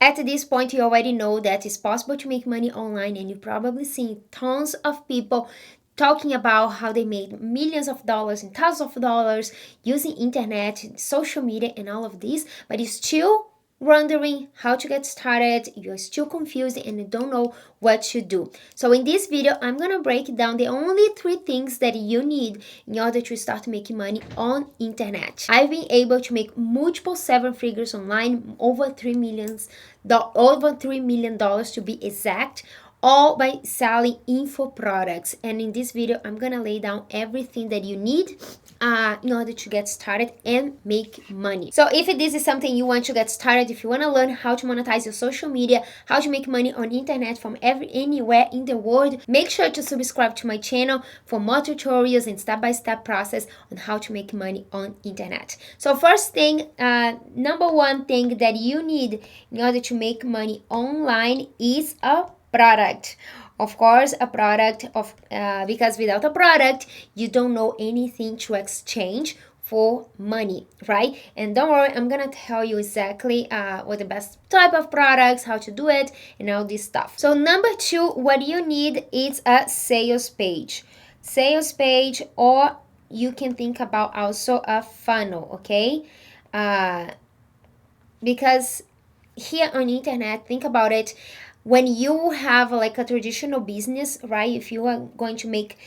At this point, you already know that it's possible to make money online, and you've probably seen tons of people talking about how they made millions of dollars and thousands of dollars using internet, social media, and all of this, but you still wondering how to get started, you're still confused and you don't know what to do. So in this video, I'm gonna break down the only 3 things that you need in order to start making money on internet. I've been able to make multiple 7 figures online, over $3 million to be exact, all by selling info products. And in this video, I'm gonna lay down everything that you need in order to get started and make money. So if this is something you want to get started, if you want to learn how to monetize your social media, how to make money on internet from anywhere in the world, make sure to subscribe to my channel for more tutorials and step-by-step process on how to make money on internet. So first thing, number one thing that you need in order to make money online is a product. Of course, a product of because without a product, you don't know anything to exchange for money, right? And don't worry, I'm gonna tell you exactly what the best type of products, how to do it, and all this stuff. So number two, what you need is a sales page. Sales page, or you can think about also a funnel, okay? Because here on internet, think about it, when you have like a traditional business, right? If you are going to make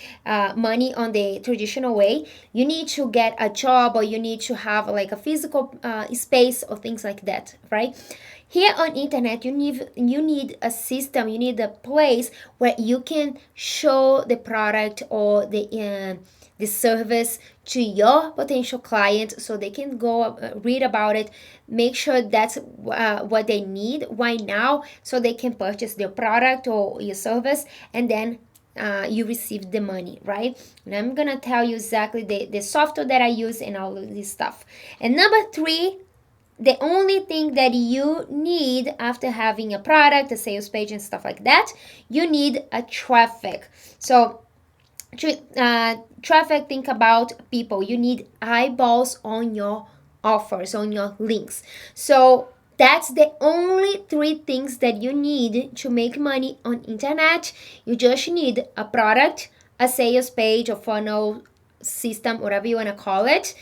money on the traditional way, you need to get a job, or you need to have like a physical space or things like that, right? Here on internet, you need a system, you need a place where you can show the product or the service to your potential client, so they can go read about it, make sure that's what they need right now, so they can purchase their product or your service, and then you receive the money, right? And I'm gonna tell you exactly the software that I use and all of this stuff. And number three, the only thing that you need after having a product, a sales page, and stuff like that, you need a traffic. So traffic, think about people. You need eyeballs on your offers, on your links. So that's the only 3 things that you need to make money on internet. You just need a product, a sales page, a funnel system, whatever you want to call it,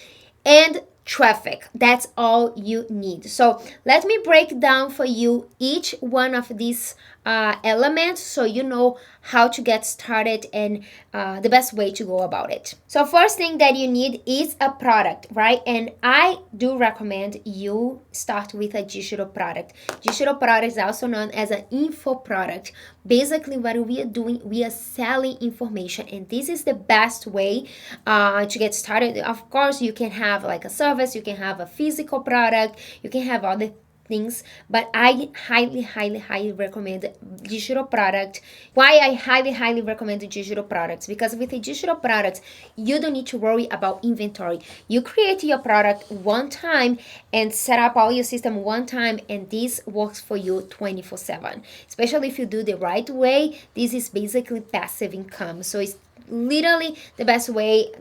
and traffic. That's all you need. So let me break down for you each one of these elements, so you know how to get started and the best way to go about it. So first thing that you need is a product, right? And I do recommend you start with a digital product. Digital product is also known as an info product. Basically, what we are doing, we are selling information, and this is the best way to get started. Of course, you can have like a service, you can have a physical product, you can have other things, but I highly recommend digital product. Why I highly recommend the digital products? Because with the digital products, you don't need to worry about inventory. You create your product one time and set up all your system one time, and this works for you 24/7. Especially if you do the right way, this is basically passive income. So it's literally the best way.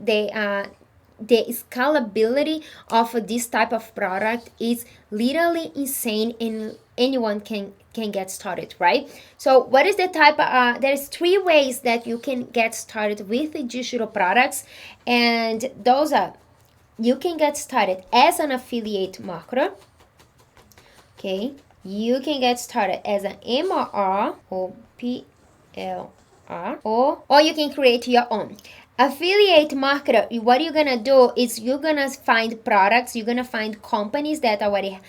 The scalability of this type of product is literally insane, and anyone can get started, right? So what is the type there's 3 ways that you can get started with the digital products, and those are: you can get started as an affiliate marketer, okay? You can get started as an MRR or PLR, or you can create your own affiliate marketer. What you're gonna do is you're gonna find products, you're gonna find companies that already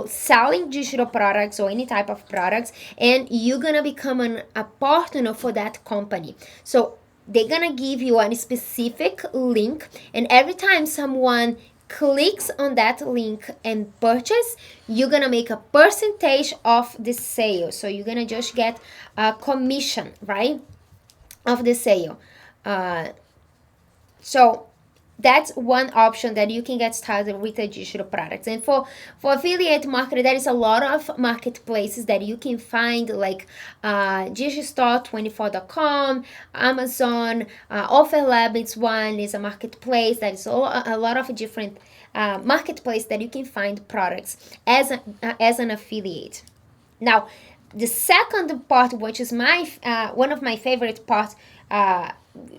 selling digital products or any type of products, and you're gonna become a partner for that company. So they're gonna give you a specific link, and every time someone clicks on that link and purchase, you're gonna make a percentage of the sale. So you're gonna just get a commission, right, of the sale. So that's one option that you can get started with the digital products. And for affiliate marketing, there is a lot of marketplaces that you can find, like digistore24.com, Amazon, OfferLab is one, is a marketplace. That is a lot of different marketplace that you can find products as an affiliate. Now, the second part, which is my one of my favorite parts,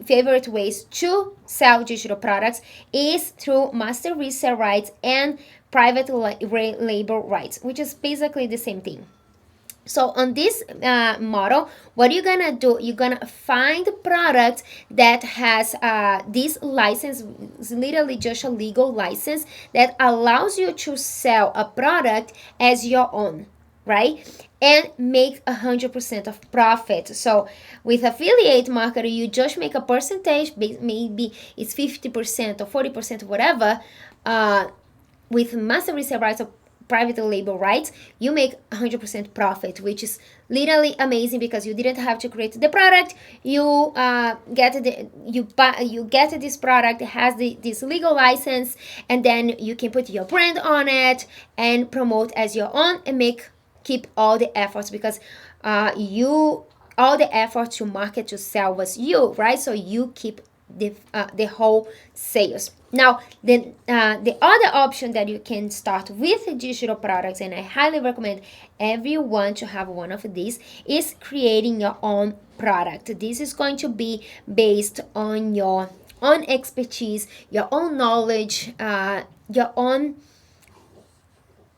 favorite ways to sell digital products, is through master resale rights and private label rights, which is basically the same thing. So on this model, what you're gonna do, you're gonna find a product that has this license. It's literally just a legal license that allows you to sell a product as your own, right? And make 100% of profit. So with affiliate marketing, you just make a percentage, maybe it's 50% or 40%, whatever. With master resale rights or private label rights, you make 100% profit, which is literally amazing because you didn't have to create the product. You you get this product, it has this legal license, and then you can put your brand on it and promote as your own and keep all the efforts, because you all the effort to market to sell was you, right? So you keep the whole sales. Now, the other option that you can start with digital products, and I highly recommend everyone to have one of these, is creating your own product. This is going to be based on your own expertise, your own knowledge, your own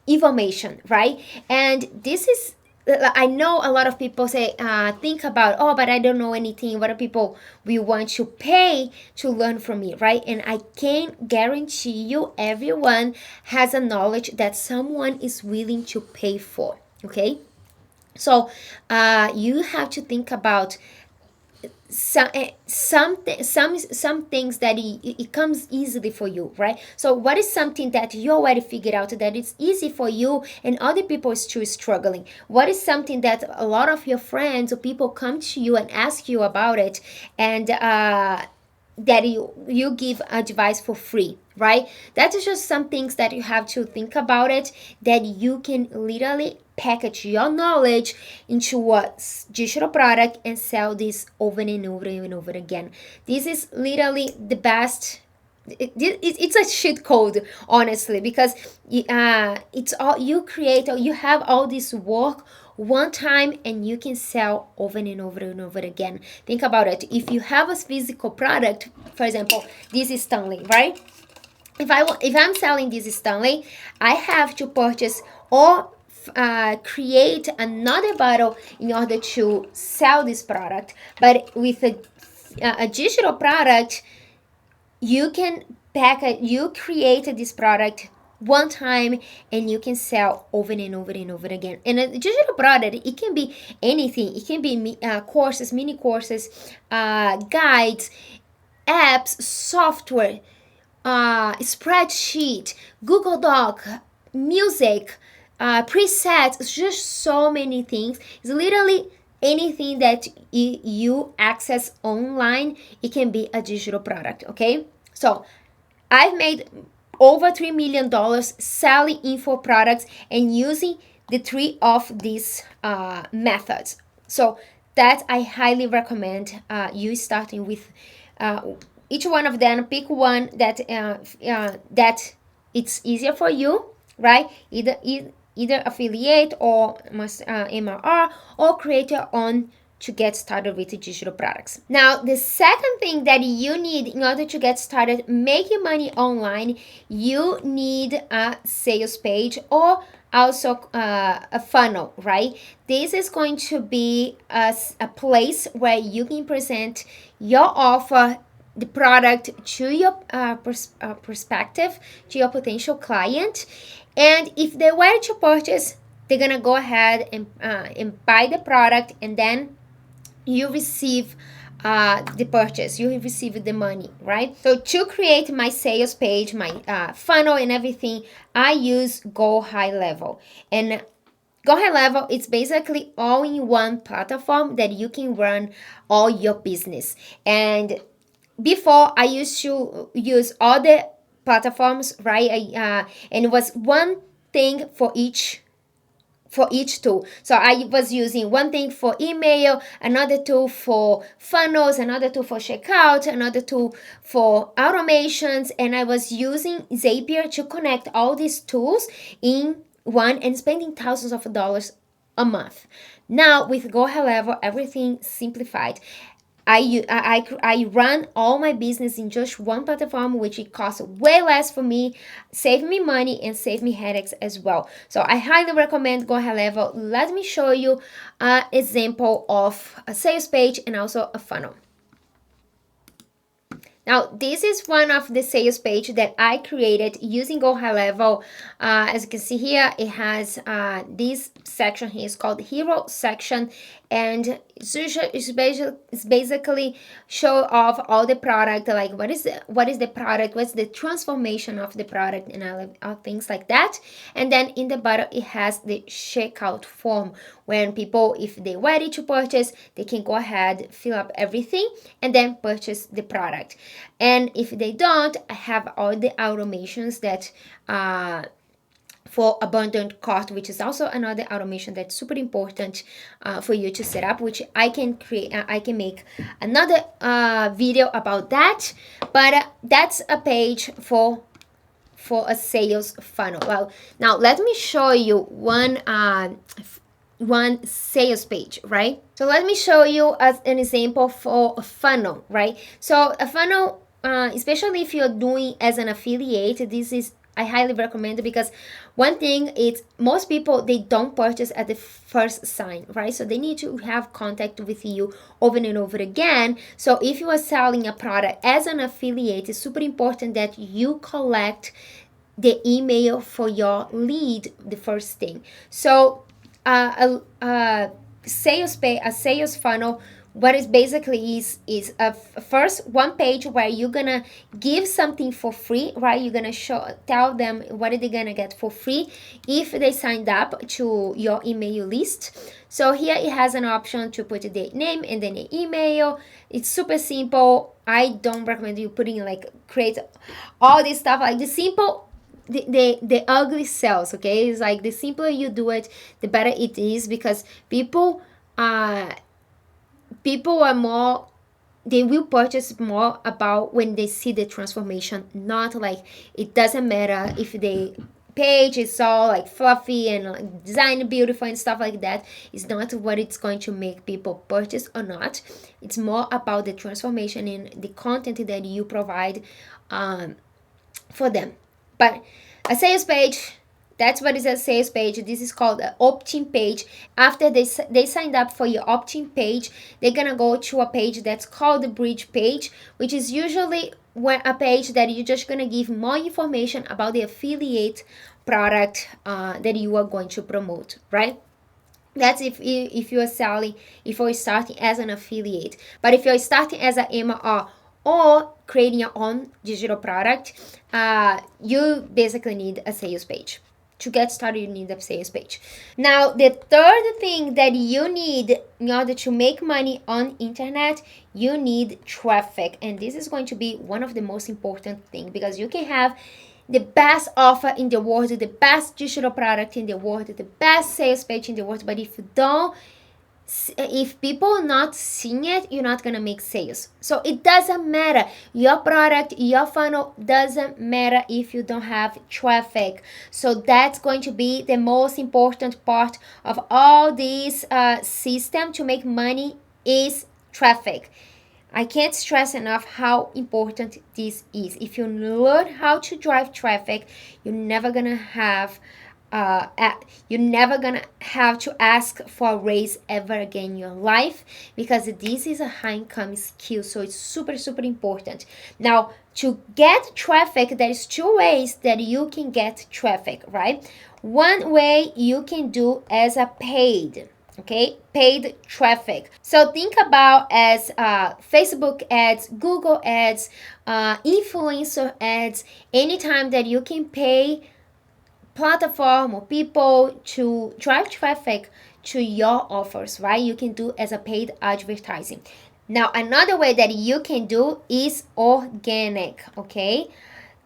information, right? And this is, I know a lot of people say, think about, oh, but I don't know anything. What are people we want to pay to learn from me, right? And I can guarantee you, everyone has a knowledge that someone is willing to pay for, okay? So you have to think about some things that it comes easily for you, right? So what is something that you already figured out that it's easy for you and other people is still struggling? What is something that a lot of your friends or people come to you and ask you about it, and that you give advice for free, right? That is just some things that you have to think about it, that you can literally package your knowledge into a digital product and sell this over and over and over again. This is literally the best. It's a shit code, honestly, because it's all you create, or you have all this work one time and you can sell over and over and over again. Think about it. If you have a physical product, for example, this is Stanley, right? If I'm selling this Stanley, I have to purchase or create another bottle in order to sell this product. But with a digital product, you can you create this product one time and you can sell over and over and over again. And a digital product, it can be anything. It can be courses, mini courses, guides, apps, software, spreadsheet, Google Doc, music, presets. It's just so many things. It's literally anything that you access online, it can be a digital product, okay? So I've made over $3 million selling info products and using the three of these methods. So that I highly recommend you starting with each one of them. Pick one that that it's easier for you, right? Either affiliate or MRR, or create your own to get started with digital products. Now, the second thing that you need in order to get started making money online, you need a sales page, or also a funnel, right? This is going to be a place where you can present your offer, the product, to your perspective, to your potential client. And if they were to purchase, they're gonna go ahead and buy the product, and then you receive the purchase, you receive the money, right? So to create my sales page, my funnel and everything, I use Go High Level. And Go High Level, it's basically all in one platform that you can run all your business. And before, I used to use other platforms, right? And it was one thing for each tool. So I was using one thing for email, another tool for funnels, another tool for checkout, another tool for automations, and I was using Zapier to connect all these tools in one, and spending thousands of dollars a month. Now with Go High Level, everything simplified. I run all my business in just one platform, which it costs way less for me, save me money and save me headaches as well. So I highly recommend Go High Level. Let me show you an example of a sales page and also a funnel. Now, this is one of the sales page that I created using Go High Level. As you can see here, it has this section here is called Hero section, and it's basically show off all the product, like what is the product, what's the transformation of the product, and all things like that. And then in the bottom, it has the checkout form, when people, if they're ready to purchase, they can go ahead, fill up everything, and then purchase the product. And if they don't, I have all the automations that for abundant cart, which is also another automation that's super important for you to set up, which I can create. I can make another video about that, but that's a page for a sales funnel. Well, now let me show you one sales page, right? So let me show you as an example for a funnel, right? So a funnel, especially if you're doing as an affiliate, this is, I highly recommend it, because one thing is most people, they don't purchase at the first sign, right? So they need to have contact with you over and over again. So if you are selling a product as an affiliate, it's super important that you collect the email for your lead, the first thing. So a sales funnel, what is basically is a first one page where you're gonna give something for free, right? You're gonna tell them what are they gonna get for free if they signed up to your email list. So here it has an option to put the name and then the email. It's super simple. I don't recommend you putting like create all this stuff. Like the simple, the ugly sells, okay? It's like the simpler you do it, the better it is, because people are more, they will purchase more about when they see the transformation, not like, it doesn't matter if the page is all like fluffy and like designed beautiful and stuff like that. It's not what it's going to make people purchase or not. It's more about the transformation in the content that you provide for them. But a sales page, that's what is a sales page. This is called an opt-in page. After they signed up for your opt-in page, they're gonna go to a page that's called the bridge page, which is usually a page that you're just gonna give more information about the affiliate product that you are going to promote, right? That's if you are selling, if you're starting as an affiliate. But if you're starting as an MR or creating your own digital product, you basically need a sales page. To get started, you need a sales page. Now, the third thing that you need in order to make money on internet, you need traffic. And this is going to be one of the most important things, because you can have the best offer in the world, the best digital product in the world, the best sales page in the world, but if people are not seeing it, you're not gonna make sales. So it doesn't matter, your product, your funnel doesn't matter if you don't have traffic. So that's going to be the most important part of all this system to make money, is traffic. I can't stress enough how important this is. If you learn how to drive traffic, you're never gonna have to ask for a raise ever again in your life, because this is a high income skill. So it's super important. Now, to get traffic, there's two ways that you can get traffic, right? One way you can do as a paid traffic. So think about as Facebook ads, Google ads, influencer ads, anytime that you can pay platform or people to drive traffic to your offers, right? You can do as a paid advertising. Now, another way that you can do is organic, okay?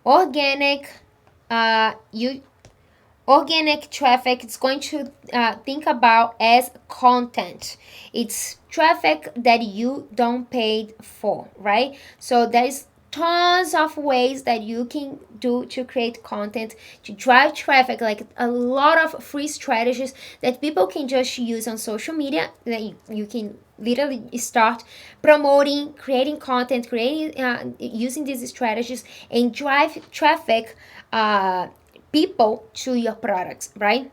Organic traffic, it's going to think about as content. It's traffic that you don't pay for, right? So there's tons of ways that you can do to create content to drive traffic, like a lot of free strategies that people can just use on social media that you can literally start promoting, creating content, creating using these strategies and drive traffic, people to your products, right?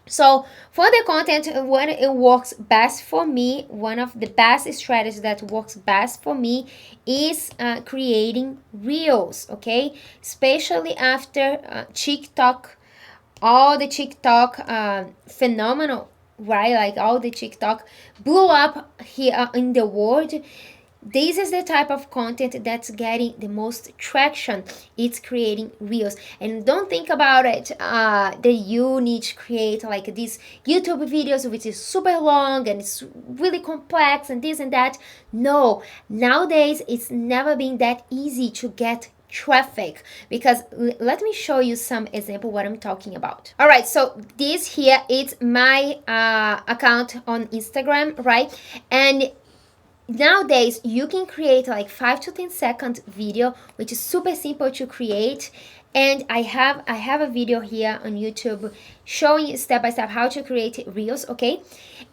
So for the content, when it works best for me, one of the best strategies that works best for me is creating reels, okay? Especially after TikTok, all the TikTok phenomenal, right? Like all the TikTok blew up here in the world. This is the type of content that's getting the most traction. It's creating reels. And don't think about it that you need to create like these YouTube videos which is super long and it's really complex and this and that. No, nowadays it's never been that easy to get traffic, because let me show you some example what I'm talking about. All right, so this here is my account on Instagram, right? And nowadays you can create like 5 to 10 second video, which is super simple to create. And I have a video here on YouTube showing step by step how to create reels, okay?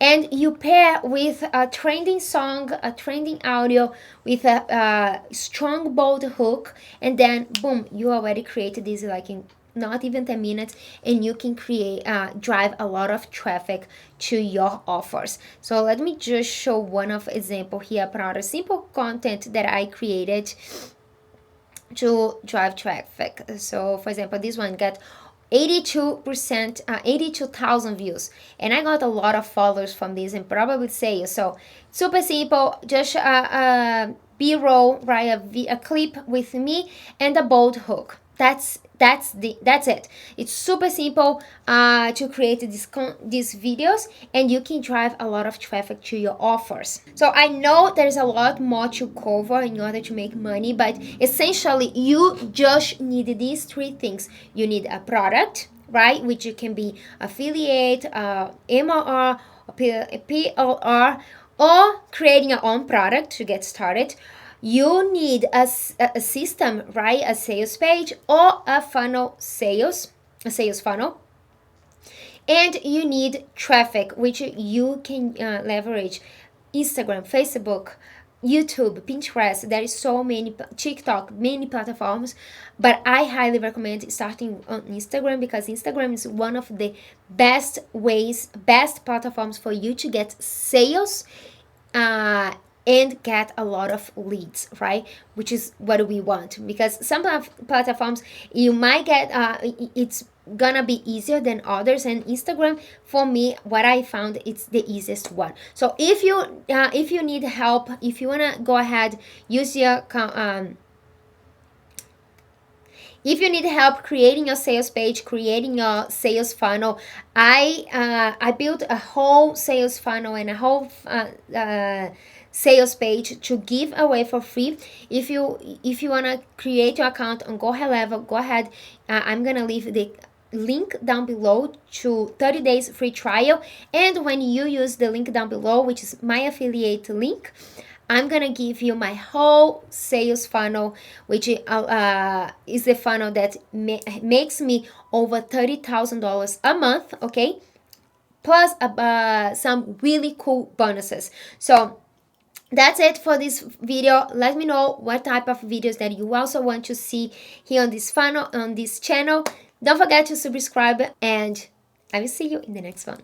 And you pair with a trending song, a trending audio with a strong bold hook, and then boom, you already created this like in not even 10 minutes, and you can create drive a lot of traffic to your offers. So let me just show one of example here about a simple content that I created to drive traffic. So for example, this one got 82%, 82,000 views, and I got a lot of followers from this and probably sales. So super simple, just b-roll, right? A clip with me and a bold hook. That's it. It's super simple to create these videos, and you can drive a lot of traffic to your offers. So I know there's a lot more to cover in order to make money, but essentially you just need these three things. You need a product, right, which you can be affiliate, MLR, PLR, or creating your own product to get started. You need a system, right? A sales page or a sales funnel. And you need traffic, which you can leverage Instagram, Facebook, YouTube, Pinterest. There is so many, TikTok, many platforms, but I highly recommend starting on Instagram, because Instagram is one of the best platforms for you to get sales and get a lot of leads, right? Which is what we want, because some platforms you might get it's gonna be easier than others, and Instagram, for me, what I found, it's the easiest one. So if you need help, if you wanna go ahead, use your if you need help creating your sales page, creating your sales funnel, I built a whole sales funnel and a whole sales page to give away for free. If you want to create your account on Go High Level, go ahead. I'm gonna leave the link down below to 30 days free trial, and when you use the link down below, which is my affiliate link, I'm gonna give you my whole sales funnel, which is the funnel that makes me over $30,000 a month, okay? Plus some really cool bonuses. So that's it for this video. Let me know what type of videos that you also want to see here on this funnel, on this channel. Don't forget to subscribe, and I will see you in the next one.